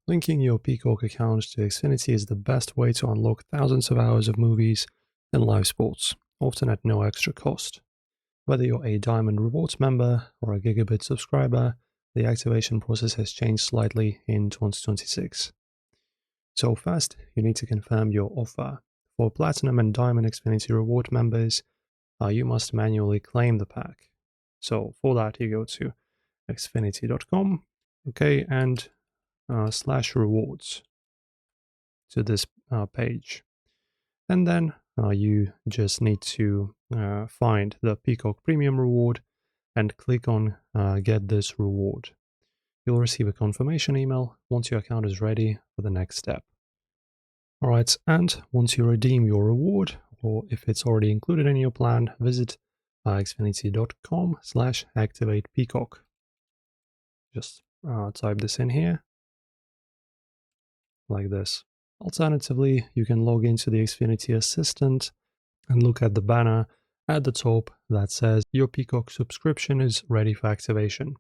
Linking your Peacock account to Xfinity is the best way to unlock thousands of hours of movies and live sports, often at no extra cost. Whether you're a Diamond Rewards member or a Gigabit subscriber, the activation process has changed slightly in 2026. So first, you need to confirm your offer. For Platinum and Diamond Xfinity Reward members, you must manually claim the pack. So for that, you go to xfinity.com, okay, and /rewards to this page. And then you just need to find the Peacock Premium reward and click on Get this reward. You'll receive a confirmation email once your account is ready for the next step. Alright, and once you redeem your reward, or if it's already included in your plan, visit xfinity.com/activatepeacock. Just type this in here, like this. Alternatively, you can log into the Xfinity Assistant and look at the banner at the top that says your Peacock subscription is ready for activation.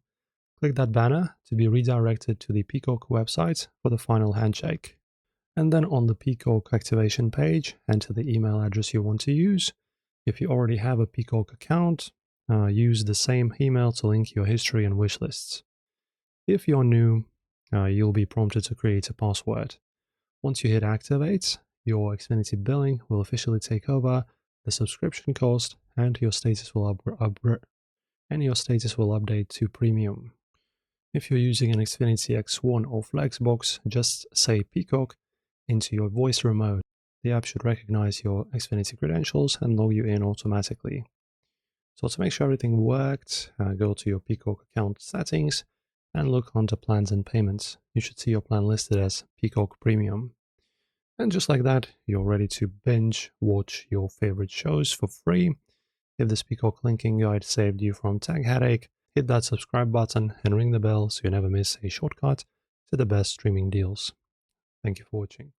Click that banner to be redirected to the Peacock website for the final handshake. And then on the Peacock activation page, enter the email address you want to use. If you already have a Peacock account, use the same email to link your history and wish lists. If you're new, you'll be prompted to create a password. Once you hit activate, your Xfinity billing will officially take over the subscription cost, and your status will update to premium. If you're using an Xfinity X1 or Flexbox, just say Peacock into your voice remote. The app should recognize your Xfinity credentials and log you in automatically. So to make sure everything worked, go to your Peacock account settings and look under plans and payments. You should see your plan listed as Peacock Premium. And just like that, you're ready to binge watch your favorite shows for free. If this Peacock linking guide saved you from tech headache, hit that subscribe button and ring the bell so you never miss a shortcut to the best streaming deals. Thank you for watching.